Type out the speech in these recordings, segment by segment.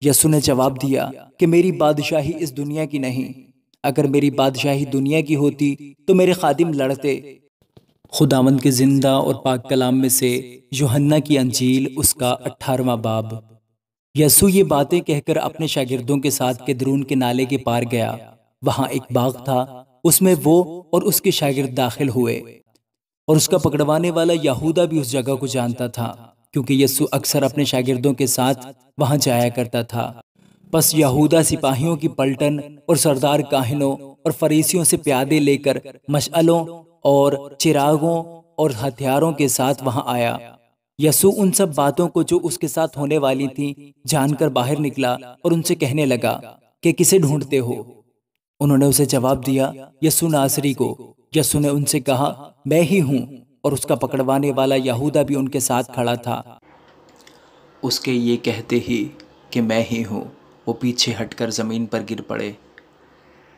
یسوع نے جواب دیا کہ میری بادشاہی اس دنیا کی نہیں، اگر میری بادشاہی دنیا کی ہوتی تو میرے خادم لڑتے۔ خداوند کے زندہ اور پاک کلام میں سے یوحنا کی انجیل اس کا 18واں باب۔ یسوع یہ باتیں کہہ کر اپنے شاگردوں کے ساتھ کدرون کے نالے کے پار گیا۔ وہاں ایک باغ تھا، اس میں وہ اور اس کے شاگرد داخل ہوئے، اور اس کا پکڑوانے والا یہودا بھی اس جگہ کو جانتا تھا، کیونکہ یسوع اکثر اپنے شاگردوں کے ساتھ وہاں جایا کرتا تھا۔ پس یہودا سپاہیوں کی پلٹن اور سردار کاہنوں اور فریسیوں سے پیادے لے کر مشعلوں اور چراغوں اور ہتھیاروں کے ساتھ وہاں آیا۔ یسوع ان سب باتوں کو جو اس کے ساتھ ہونے والی تھیں جان کر باہر نکلا اور ان سے کہنے لگا کہ کسے ڈھونڈتے ہو؟ انہوں نے اسے جواب دیا، یسوع ناصری کو۔ یسوع نے ان سے کہا، میں ہی ہوں، اور اس کا پکڑوانے والا یہودا بھی ان کے ساتھ کھڑا تھا۔ اس کے یہ کہتے ہی کہ میں ہی ہوں، وہ پیچھے ہٹ کر زمین پر گر پڑے۔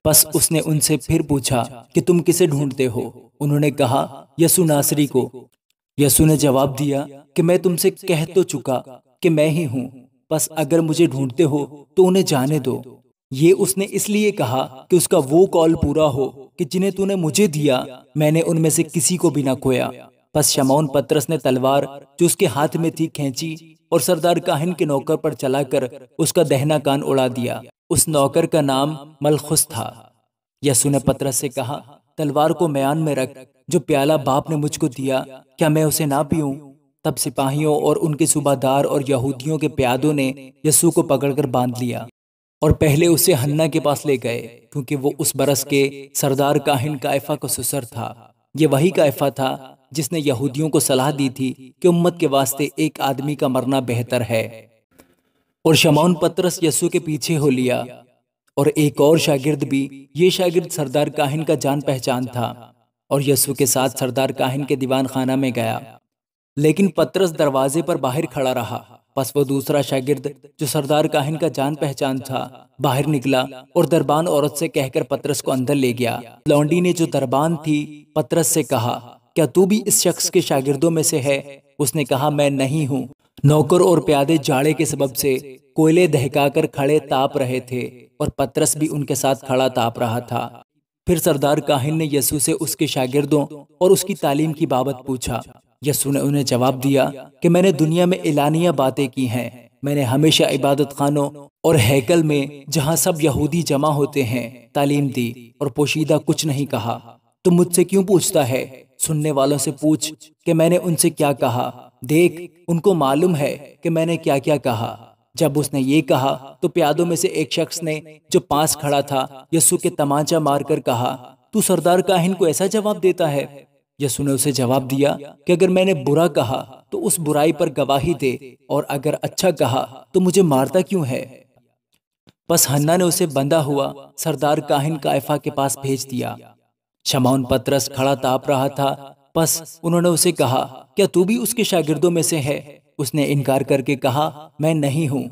پس اس نے ان سے پھر پوچھا کہ تم کسے ڈھونڈتے ہو؟ انہوں نے کہا، یسوع ناصری کو۔ یسوع نے جواب دیا کہ میں تم سے کہہ تو چکا کہ میں ہی ہوں، پس اگر مجھے ڈھونڈتے ہو تو انہیں جانے دو۔ یہ اس نے اس لیے کہا کہ اس کا وہ قول پورا ہو کہ جنہیں تو نے مجھے دیا، میں نے ان میں سے کسی کو بھی نہ کھویا۔ پس شمعون پطرس نے تلوار جو اس کے ہاتھ میں تھی کھینچی اور سردار کاہن کے نوکر پر چلا کر اس کا دہنا کان اڑا دیا۔ اس نوکر کا نام ملخص تھا۔ یسوع نے پطرس سے کہا، تلوار کو میان میں رکھ، جو پیالہ باپ نے مجھ کو دیا، کیا میں اسے نہ پیوں؟ تب سپاہیوں اور ان کے صوبہ دار اور یہودیوں کے پیادوں نے یسوع کو پکڑ کر باندھ لیا، اور پہلے اسے حنا کے پاس لے گئے، کیونکہ وہ اس برس کے سردار کاہن قیافہ کا سسر تھا۔ یہ وہی قیافہ تھا جس نے یہودیوں کو صلاح دی تھی کہ امت کے واسطے ایک آدمی کا مرنا بہتر ہے۔ اور شمعون پطرس یسوع کے پیچھے ہو لیا، اور ایک اور شاگرد بھی۔ یہ شاگرد سردار کاہن کا جان پہچان تھا، اور یسوع کے ساتھ سردار کاہن کے دیوان خانہ میں گیا، لیکن پطرس دروازے پر باہر کھڑا رہا۔ پس وہ دوسرا شاگرد جو سردار کاہن کا جان پہچان تھا باہر نکلا اور دربان عورت سے کہہ کر پطرس کو اندر لے گیا۔ لونڈی نے جو دربان تھی پطرس سے کہا، کیا تو بھی اس شخص کے شاگردوں میں سے ہے؟ اس نے کہا، میں نہیں ہوں۔ نوکر اور پیادے جاڑے کے سبب سے کوئلے دہکا کر کھڑے تاپ رہے تھے، اور پطرس بھی ان کے ساتھ کھڑا تاپ رہا تھا۔ پھر سردار کاہن نے یسوع سے اس کے شاگردوں اور اس کی تعلیم کی بابت پوچھا۔ یسوع نے انہیں جواب دیا کہ میں نے دنیا میں اعلانیہ باتیں کی ہیں۔ میں نے ہمیشہ عبادت خانوں اور ہیکل میں جہاں سب یہودی جمع ہوتے ہیں تعلیم دی، اور پوشیدہ کچھ نہیں کہا۔ تم مجھ سے کیوں پوچھتا ہے؟ سننے والوں سے پوچھ کہ میں نے ان سے کیا کہا۔ دیکھ، ان کو معلوم ہے کہ میں نے کیا کیا کہا۔ جب اس نے یہ کہا تو پیادوں میں سے ایک شخص نے جو پاس کھڑا تھا یسوع کے تمانچہ مار کر کہا، تو سردار کاہن کو ایسا جواب دیتا ہے؟ یسوع نے اسے جواب دیا کہ اگر میں نے برا کہا تو اس برائی پر گواہی دے، اور اگر اچھا کہا تو مجھے مارتا کیوں ہے؟ پس حنا نے اسے بندھا ہوا سردار کاہن قیافہ کے پاس بھیج دیا۔ شمعون پطرس کھڑا تاپ رہا تھا، پس انہوں نے اسے کہا، کیا تو بھی اس کے شاگردوں میں سے ہے؟ اس نے انکار کر کے کہا، میں نہیں ہوں۔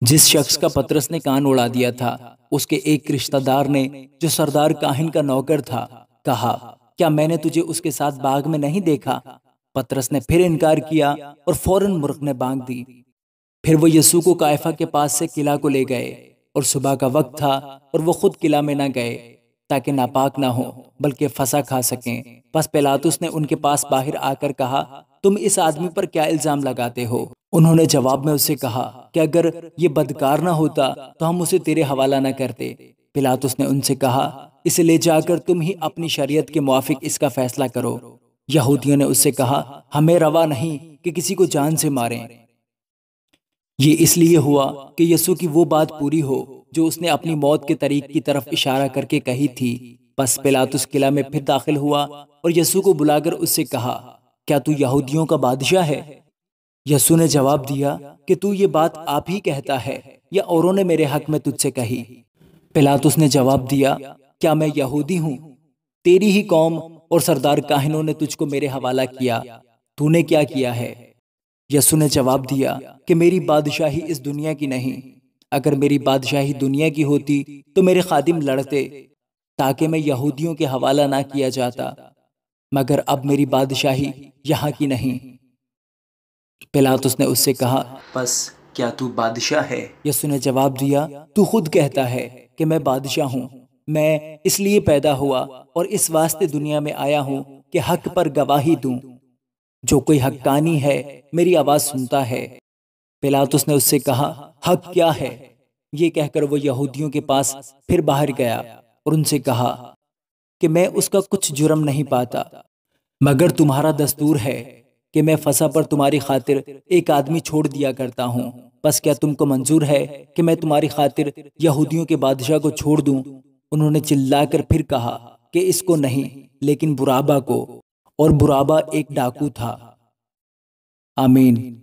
جس شخص کا پطرس نے کان اڑا دیا تھا اس کے ایک رشتہ دار نے جو سردار کاہن کا نوکر تھا کہا، کیا میں نے تجھے اس کے ساتھ باغ میں نہیں دیکھا؟ پطرس نے پھر انکار کیا، اور فوراً مرغ نے بانگ دی۔ پھر وہ یسوع کو قیافہ کے پاس سے قلعہ کو لے گئے، اور صبح کا وقت تھا، اور وہ خود قلعہ میں نہ گئے تاکہ ناپاک نہ ہو بلکہ فسح کھا سکیں۔ پس پیلاطس نے ان کے پاس باہر آ کر کہا، تم اس آدمی پر کیا الزام لگاتے ہو؟ انہوں نے جواب میں اس سے کہا کہ اگر یہ بدکار نہ ہوتا تو ہم اسے تیرے حوالہ نہ کرتے۔ پیلاطس نے ان سے کہا، اسے لے جا کر تم ہی اپنی شریعت کے موافق اس کا فیصلہ کرو۔ یہودیوں نے اس سے کہا، ہمیں روا نہیں کہ کسی کو جان سے ماریں۔ یہ اس لیے ہوا کہ یسوع کی وہ بات پوری ہو جو اس نے اپنی موت کے طریق کی طرف اشارہ کر کے کہی تھی۔ پس پیلاطس قلعہ میں پھر داخل ہوا اور یسوع کو بلا کر اس سے کہا، کیا تو یہودیوں کا بادشاہ ہے؟ یسوع نے جواب دیا کہ تو یہ بات آپ ہی کہتا ہے یا اوروں نے میرے حق میں تجھ سے کہی؟ پیلاطس نے جواب دیا، کیا میں یہودی ہوں؟ تیری ہی قوم اور سردار کاہنوں نے تجھ کو میرے حوالہ کیا، تو نے کیا کیا ہے؟ یسوع نے جواب دیا کہ میری بادشاہی اس دنیا کی نہیں، اگر میری بادشاہی دنیا کی ہوتی تو میرے خادم لڑتے تاکہ میں یہودیوں کے حوالہ نہ کیا جاتا، مگر اب میری بادشاہی یہاں کی نہیں۔ پیلاطس نے اس سے کہا، پس کیا تو بادشاہ ہے؟ یسوع نے جواب دیا، تو خود کہتا ہے کہ میں بادشاہ ہوں۔ میں اس لیے پیدا ہوا اور اس واسطے دنیا میں آیا ہوں کہ حق پر گواہی دوں۔ جو کوئی حقانی ہے میری آواز سنتا ہے۔ پلاطس نے اس سے کہا، حق کیا ہے؟ یہ کہہ کر وہ یہودیوں کے پاس پھر باہر گیا اور ان سے کہا کہ میں اس کا کچھ جرم نہیں پاتا، مگر تمہارا دستور ہے کہ میں فسح پر تمہاری خاطر ایک آدمی چھوڑ دیا کرتا ہوں۔ بس کیا تم کو منظور ہے کہ میں تمہاری خاطر یہودیوں کے بادشاہ کو چھوڑ دوں؟ انہوں نے چلا کر پھر کہا کہ اس کو نہیں، لیکن برابا کو، اور برابا ایک ڈاکو تھا۔ آمین۔